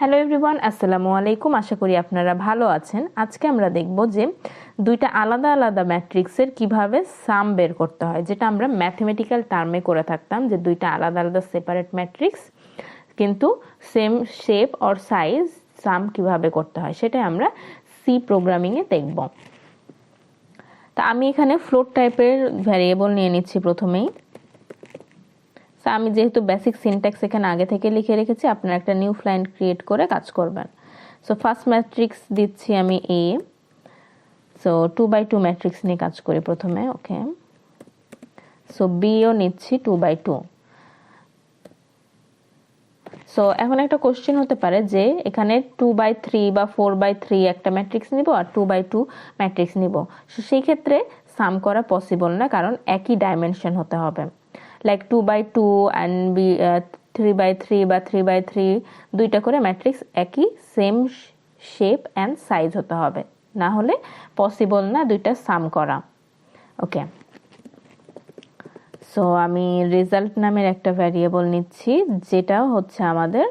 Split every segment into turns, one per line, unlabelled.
Hello everyone, আসসালামু আলাইকুম। আশা করি আপনারা ভালো আছেন। আজকে আমরা দেখব যে দুইটা আলাদা আলাদা ম্যাট্রিক্সের কিভাবে সাম বের করতে হয়, যেটা আমরা ম্যাথমেটিক্যাল টার্মে করে থাকতাম, যে দুইটা আলাদা আলাদা সেপারেট ম্যাট্রিক্স কিন্তু সেম শেপ অর সাইজ সাম কিভাবে করতে হয় সেটাই আমরা সি প্রোগ্রামিংয়ে দেখব। তা আমি এখানে ফ্লোট টাইপের ভ্যারিয়েবল নিয়ে নিচ্ছি প্রথমেই। আমি যেহেতু বেসিক সিনট্যাক্স এখানে আগে থেকে লিখে রেখেছি, আপনারা একটা নিউ লাইন ক্রিয়েট করে কাজ করবেন। সো ফার্স্ট ম্যাট্রিক্স দিচ্ছি আমি এ। সো 2x2 ম্যাট্রিক্স নিয়ে কাজ করি প্রথমে। ওকে, সো বিও নিচ্ছি 2x2। সো এখন একটা কোশ্চেন হতে পারে যে এখানে 2x3 বা 4x3 একটা ম্যাট্রিক্স নিব আর 2x2 ম্যাট্রিক্স নিব, সেই ক্ষেত্রে সাম করা পসিবল না, কারণ একই ডাইমেনশন হতে হবে। লাইক 2x2 অ্যান্ড 3x3 বা 3x3 দুইটা করে ম্যাট্রিক্স একই সেম শেপ অ্যান্ড সাইজ হতে হবে, না হলে পসিবল না দুইটা সাম করা। ওকে, সো আমি রেজাল্ট নামের একটা ভ্যারিয়েবল নিচ্ছি, যেটা হচ্ছে আমাদের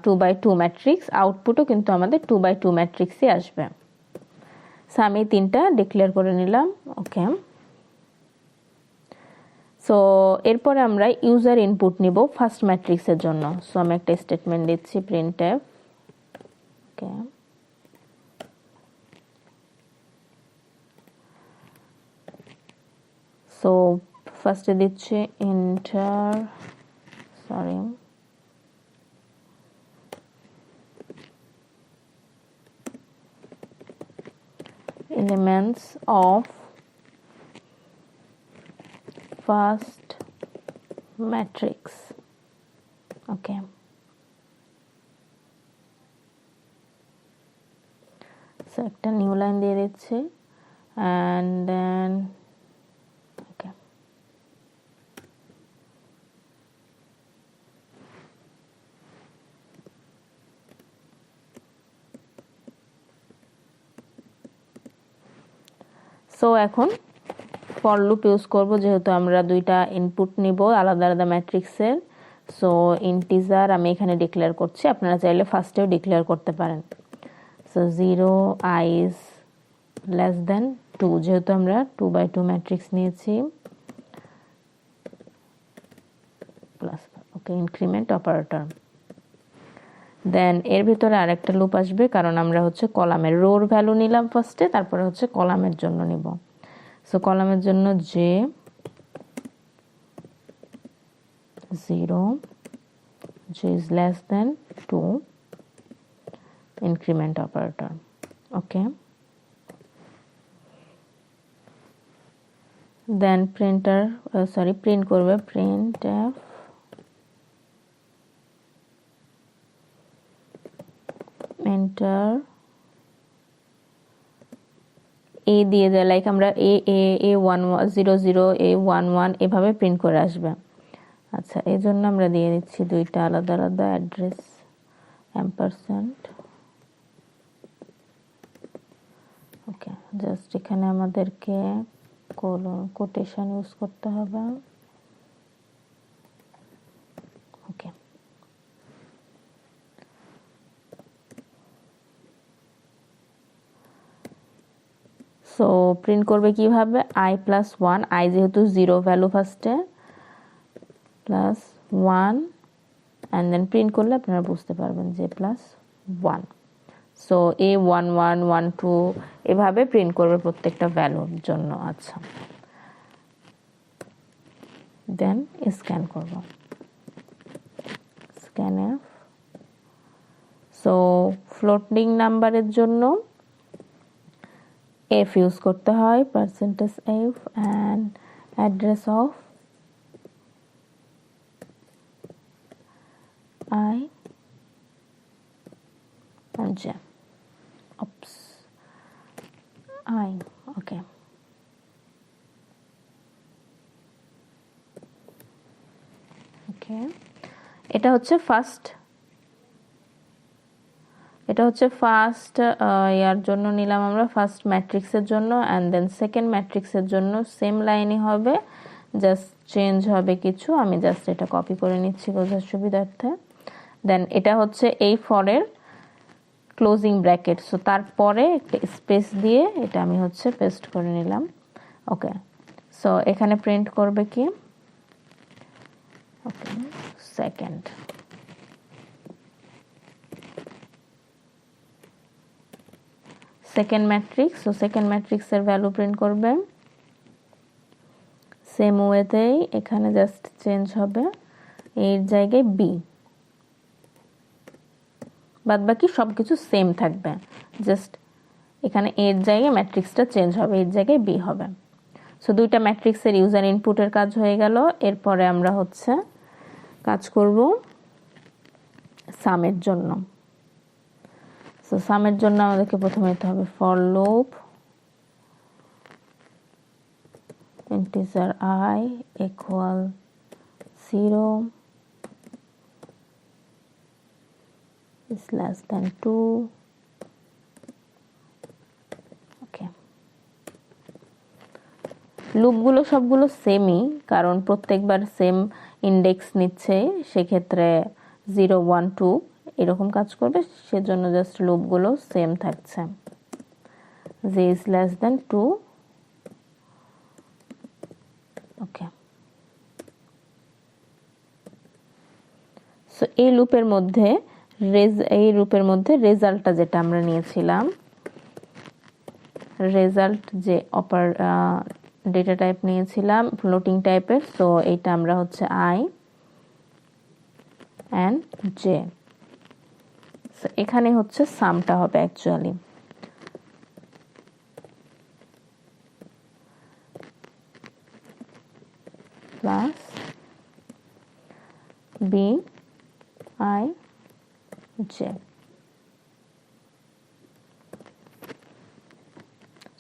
2x2 ম্যাট্রিক্স। আউটপুটও কিন্তু আমাদের 2x2 ম্যাট্রিক্সই আসবে। সো আমি তিনটা ডিক্লেয়ার করে নিলাম। ওকে, সো এরপরে আমরা ইউজার ইনপুট নিব ফার্স্ট ম্যাট্রিক্সের জন্য। সো আমি একটা স্টেটমেন্ট দিচ্ছি printf। ওকে, সো ফার্স্টে দিচ্ছি enter elements of first matrix. Okay, so একটা নিউ লাইন দিয়ে দিচ্ছি and then okay, so এখন ফর লুপ ইউজ করব, যেহেতু আমরা দুইটা ইনপুট নিব আলাদা আলাদা ম্যাট্রিক্সের। সো ইন্টিজার আমি এখানে ডিক্লেয়ার করছি, আপনারা চাইলে ফার্স্টেও ডিক্লেয়ার করতে পারেন। So 0 i is less than 2, যেহেতু আমরা 2x2 ম্যাট্রিক্স নিয়েছি, প্লাস ওকে ইনক্রিমেন্ট অপারেটর। দেন এর ভিতরে আরেকটা লুপ আসবে, কারণ আমরা হচ্ছে কলামের রোর ভ্যালু নিলাম ফার্স্টে, তারপরে হচ্ছে কলামের জন্য নিব। সো কলামের জন্য যে 0 যে is less than 2 increment operator. Okay, then print করবে printf enter এ দিয়ে দেয়, লাইক আমরা A11 A11 এভাবে প্রিন্ট করে আসবে। আচ্ছা, এই জন্য আমরা দিয়ে দিচ্ছি দুইটা আলাদা আলাদা অ্যাড্রেস ampersand। ওকে, জাস্ট এখানে আমাদেরকে কোটেশন ইউজ করতে হবে। ওকে, সো প্রিন্ট করবে কিভাবে, i+1, i যেহেতু 0 ভ্যালু ফার্স্টে, প্লাস 1 অ্যান্ড দেন প্রিন্ট করলে আপনারা বুঝতে পারবেন যে +1। সো A11 12 এভাবে প্রিন্ট করবে প্রত্যেকটা ভ্যালুর জন্য। আচ্ছা, দেন স্ক্যান করব, স্ক্যানএফ। সো ফ্লোটিং নাম্বারের জন্য f ইউজ করতে হয়, %f and address of I and j. Oops, I. Okay, এটা হচ্ছে ফার্স্ট ইয়ার জন্য নিলাম আমরা, ফার্স্ট ম্যাট্রিক্সের জন্য। অ্যান্ড দেন সেকেন্ড ম্যাট্রিক্সের জন্য সেম লাইনই হবে, জাস্ট চেঞ্জ হবে কিছু। আমি জাস্ট এটা কপি করে নিচ্ছি বোঝার সুবিধার্থে। দেন এটা হচ্ছে এই ফরের ক্লোজিং ব্র্যাকেট, সো তারপরে একটা স্পেস দিয়ে এটা আমি হচ্ছে পেস্ট করে নিলাম। ওকে, সো এখানে প্রিন্ট করবে কি, okay second, second matrix. So second ম্যাট্রিক্সের ভ্যালু প্রিন্ট করবে সেম ওয়েতেই, এখানে জাস্ট চেঞ্জ হবে এর জায়গায় বি, বাদ বাকি সবকিছু সেম থাকবে, জাস্ট এখানে এর জায়গায় ম্যাট্রিক্সটা চেঞ্জ হবে, এর জায়গায় বি হবে। সো দুইটা ম্যাট্রিক্সের ইউজার ইনপুটের কাজ হয়ে গেল। এরপরে আমরা হচ্ছে কাজ করব সামের জন্য। সো সামের জন্য আমাদেরকে প্রথমে নিতে হবে for loop integer I equal 0 is less than 2. ওকে, লুপগুলো সবগুলো সেমই, কারণ প্রত্যেকবার সেম ইন্ডেক্স নিচ্ছে, সেক্ষেত্রে 0 1 2 এরকম কাজ করবে, সেজন্য জাস্ট লুপগুলো সেম থাকছে। j is less than 2। Okay, so এই লুপের মধ্যে রেজাল্টটা যেটা আমরা নিয়েছিলাম, রেজাল্ট যে ডেটা টাইপ নিয়েছিলাম ফ্লোটিং টাইপের, সো এইটা আমরা হচ্ছে i and j, সো এখানে হচ্ছে সামটা হবে actually, plus b i j।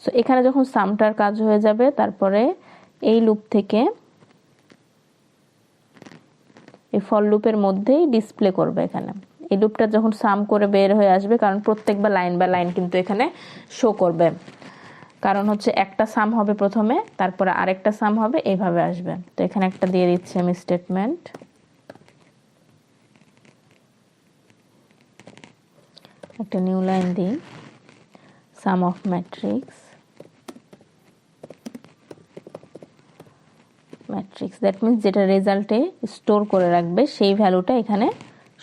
So এখানে যখন সামটার কাজ হয়ে যাবে, তারপরে এই লুপ থেকে এই ফর লুপের মধ্যেই ডিসপ্লে করবে। এখানে এই লুপটা যখন সাম করে বের হয়ে আসবে, কারণ প্রত্যেকবার লাইন বাই লাইন কিন্তু এখানে শো করবে, কারণ হচ্ছে একটা সাম হবে প্রথমে, তারপরে আরেকটা সাম হবে, এইভাবে আসবে। তো এখানে একটা দিয়ে দিচ্ছি আমি স্টেটমেন্ট, একটা নিউ লাইন দিই, sum of matrix, matrix that means যেটা রেজাল্টে স্টোর করে রাখবে সেই ভ্যালুটা এখানে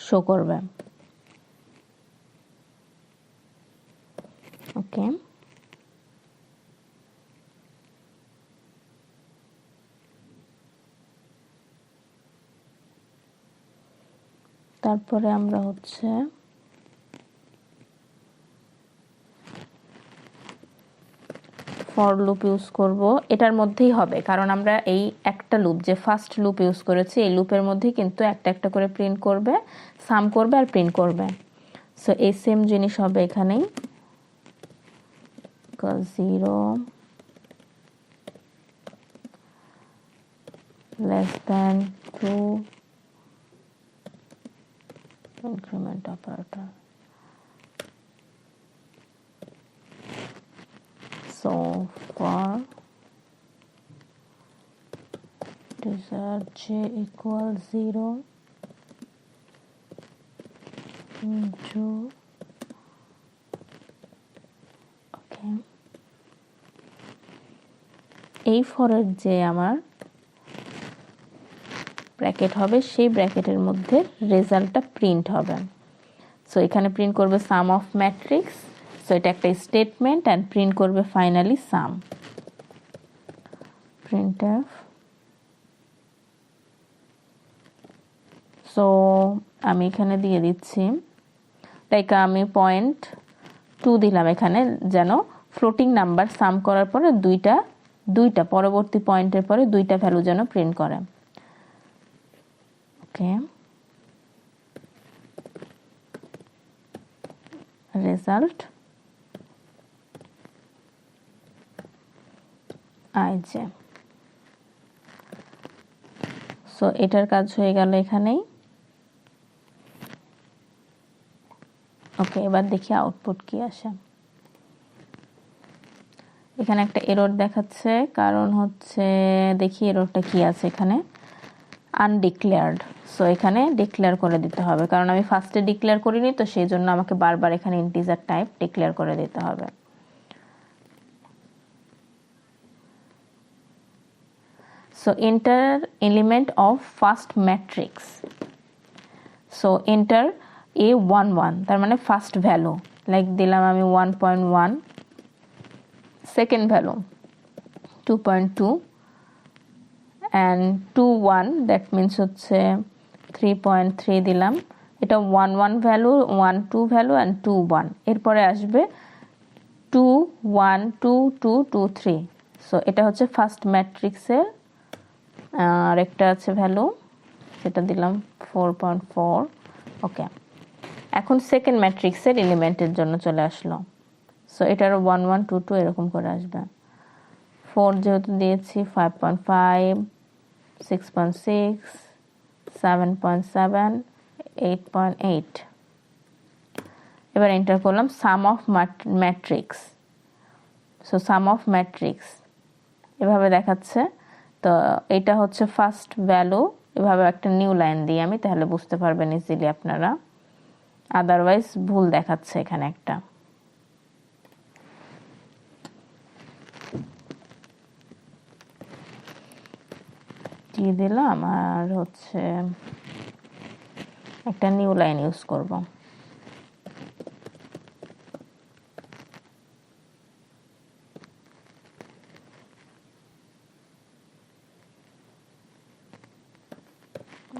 শো করবে। ওকে, তারপরে আমরা হচ্ছে ফর লুপ ইউজ করব, এটার মধ্যেই হবে, কারণ আমরা এই একটা লুপ যে ফার্স্ট লুপ ইউজ করেছি, এই লুপের মধ্যেই কিন্তু একটা একটা করে প্রিন্ট করবে, সাম করবে আর প্রিন্ট করবে। সো এই সেম জিনিস হবে এখানেই, 0 less than 2 increment operator। So for integer j equals 0 into, okay, এই ফরের যে আমার ব্র্যাকেট হবে, সেই ব্র্যাকেটের মধ্যে রেজাল্টটা প্রিন্ট হবে। সো এখানে প্রিন্ট করবে সাম অফ ম্যাট্রিক্স, সো এটা একটা স্টেটমেন্ট, অ্যান্ড প্রিন্ট করবে ফাইনালি সাম, printf। সো আমি এখানে দিয়ে দিচ্ছি, লাইক আমি 0.2 দিলাম এখানে, যেন ফ্লোটিং নাম্বার সাম করার পরে দুইটা পরবর্তী পয়েন্টের পরে দুইটা ভ্যালু যেন প্রিন্ট করে। ওকে, রেজাল্ট ij। সো এটার কাজ হয়ে গেল এখানেই। ওকে, এবার দেখি আউটপুট কি আসে। এখানে একটা এরর দেখাচ্ছে, কারণ হচ্ছে দেখি এররটা কি আছে এখানে। আনডিক্লেয়ার্ড। সো এখানে ডিক্লেয়ার করে দিতে হবে, কারণ আমি ফার্স্টে ডিক্লেয়ার করিনি, তো সেই জন্য আমাকে বারবার এখানে ইন্টিজার টাইপ ডিক্লেয়ার করে দিতে হবে। So enter element of first matrix. So enter A11, তার মানে ফার্স্ট ভ্যালু, লাইক দিলাম আমি 1.1, second value 2.2 and 2.1, that means হচ্ছে 3.3 দিলাম। এটা 1.1 ভ্যালু, 1.2 ভ্যালু অ্যান্ড 2.1। এরপরে আসবে 2.1 2 2 2 3। সো এটা হচ্ছে ফার্স্ট ম্যাট্রিক্সের। আর একটা আছে ভ্যালু, সেটা দিলাম 4.4। ওকে, এখন সেকেন্ড ম্যাট্রিক্সের এলিমেন্টের জন্য চলে আসলো। সো এটারও 1 1 2 2 এরকম করে আসবে। 4 যেহেতু দিয়েছি 5.5, 6.6, 7.7, 8.8। এবার এন্টার করলাম sum of matrix. So sum of matrix এভাবে দেখাচ্ছে। তো এটা হচ্ছে ফার্স্ট ভ্যালু। এভাবে একটা নিউ লাইন দিই আমি, তাহলে বুঝতে পারবেন ইজিলি আপনারা, আদারওয়াইজ ভুল দেখাচ্ছে এখানে একটা। দিয়ে দিলাম আর হচ্ছে একটা নিউ লাইন ইউজ করব।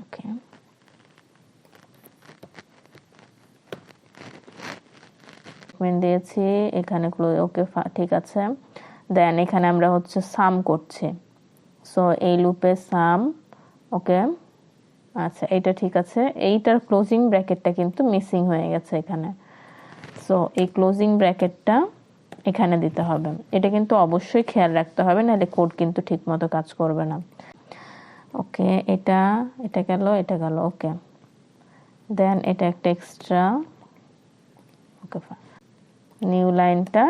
ওকে, দিয়েছি এখানে ক্লোজ। ওকে, ঠিক আছে। দেন এখানে আমরা হচ্ছে সাম করছি। সো এই লুপে সাম। ওকে, আচ্ছা, এটা ঠিক আছে। এইটার ক্লোজিং ব্র্যাকেটটা কিন্তু মিসিং হয়ে গেছে এখানে। সো এই ক্লোজিং ব্র্যাকেটটা এখানে দিতে হবে। এটা কিন্তু অবশ্যই খেয়াল রাখতে হবে, নাহলে কোড কিন্তু ঠিক মতো কাজ করবে না। ওকে, এটা গেল, এটা গেল। ওকে, দেন এটা একটা এক্সট্রা। ওকে, নিউ লাইনটা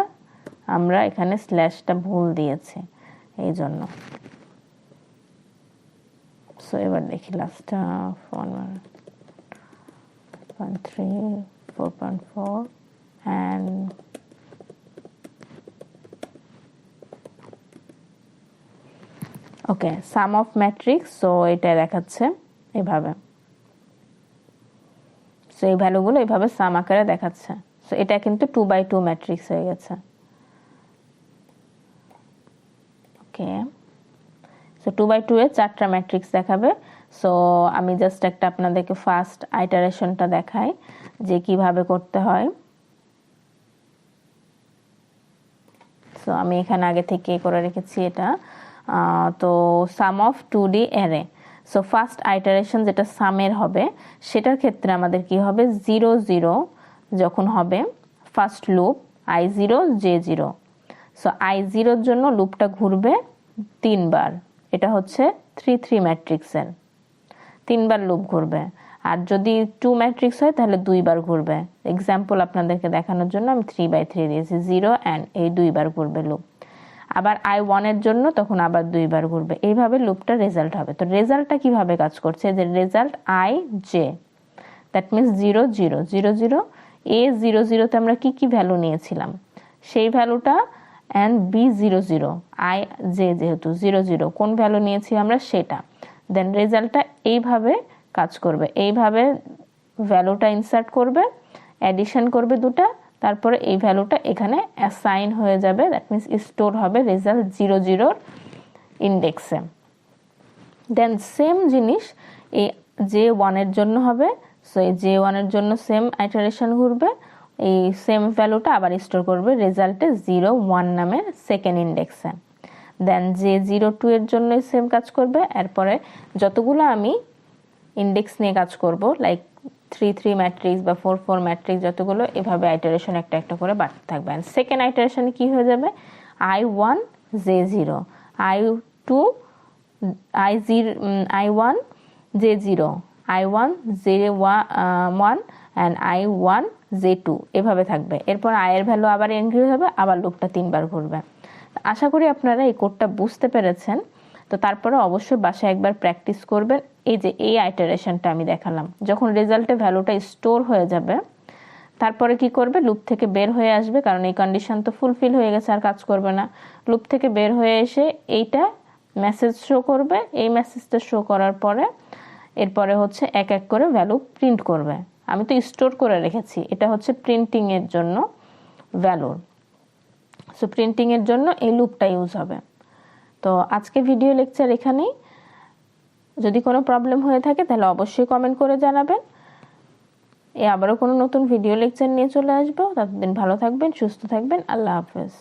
আমরা এখানে স্ল্যাশটা ভুল দিয়েছি এই জন্য। সো এবার দেখি লাস্টটা 1.3, 4.4 and okay, some of matrix. So এটা দেখাচ্ছে এভাবে। সো এই ভ্যালুগুলো এইভাবে সাম আকারে দেখাচ্ছে। সো এটা কিন্তু 2x2 ম্যাট্রিক্স হয়ে গেছে। ওকে, সো 2x2 এ 4টা ম্যাট্রিক্স দেখাবে। সো আমি জাস্ট একটা আপনাদেরকে ফার্স্ট আইটারেশনটা দেখাই যে কিভাবে করতে হয়। সো আমি এখানে আগে থেকে করে রেখেছি এটা। তো sum of 2D array. So first iteration যেটা সামের হবে, সেটার ক্ষেত্রে আমাদের কি হবে, 0 0 যখন হবে first loop I0 J0। So I0 এর জন্য লুপটা ঘুরবে 3 বার। এটা হচ্ছে 3 3 ম্যাট্রিক্সের 3 বার লুপ ঘুরবে। আর যদি 2 ম্যাট্রিক্স হয় তাহলে 2 বার ঘুরবে। এক্সাম্পল আপনাদেরকে দেখানোর জন্য আমি 3/3 দিয়েছি, 0 অ্যান্ড এই 2 বার ঘুরবে লুপ। আবার I1 এর জন্য তখন আবার 2 বার ঘুরবে। এইভাবে লুপটা রেজাল্ট হবে। তো রেজাল্টটা কিভাবে কাজ করছে, যে result IJ, that means 0 0 0 0। A0 0 তে আমরা কি ভ্যালু নিয়েছিলাম সেই ভ্যালুটা, অ্যান্ড B0 0 IJ যেহেতু 0 0 কোন ভ্যালু নিয়েছি আমরা সেটা। দেন রেজাল্টটা এইভাবে কাজ করবে। এইভাবে ভ্যালুটা ইনসার্ট করবে, অ্যাডিশন করবে দুটা, তারপরে এই ভ্যালুটা এখানে অ্যাসাইন হয়ে যাবে, দ্যাট মিনস স্টোর হবে রেজাল্ট 0 0 ইন্ডেক্সে। দেন সেম জিনিস এই J1 এর জন্য হবে। সো এই J1 এর জন্য সেম আইটারেশন ঘুরবে, এই সেম ভ্যালুটা আবার স্টোর করবে রেজাল্টে 0 1 নামের সেকেন্ড ইন্ডেক্সে। দেন J02 এর জন্য সেম কাজ করবে। এরপরে যতগুলো আমি ইন্ডেক্স নিয়ে কাজ করব, লাইক 3 3 ম্যাট্রিক্স বা 4 4 ম্যাট্রিক্স, যতগুলো এভাবে আইটারেশন একটা একটা করে বাড়তে থাকবে। আর সেকেন্ড আইটারেশনে কি হয়ে যাবে, I1 J0, I2 I1 J0, I1 J1 and I1 J2 এভাবে থাকবে। এরপর I এর ভ্যালু আবার ইনক্রিজ হবে, আবার লুপটা 3 বার ঘুরবে। আশা করি আপনারা এই কোডটা বুঝতে পেরেছেন। তো তারপরে অবশ্যই বাসায় একবার প্র্যাকটিস করবেন এই যে এই আইটারেশনটা আমি দেখালাম, যখন রেজাল্টে ভ্যালুটা স্টোর হয়ে যাবে তারপরে কি করবে, লুপ থেকে বের হয়ে আসবে, কারণ এই কন্ডিশন তো ফুলফিল হয়ে গেছে, আর কাজ করবে না। লুপ থেকে বের হয়ে এসে এইটা মেসেজ শো করবে, এই মেসেজটা শো করার পরে এরপরে হচ্ছে এক এক করে ভ্যালু প্রিন্ট করবে। আমি তো স্টোর করে রেখেছি, এটা হচ্ছে প্রিন্টিং এর জন্য ভ্যালুর। সো প্রিন্টিং এর জন্য এই লুপটা ইউজ হবে। তো আজকে ভিডিও লেকচার এখানেই। যদি কোনো প্রবলেম হয়ে থাকে তাহলে অবশ্যই কমেন্ট করে জানাবেন। আবারও কোনো নতুন ভিডিও লেকচার নিয়ে চলে আসবো। ততদিন ভালো থাকবেন, সুস্থ থাকবেন। আল্লাহ হাফেজ।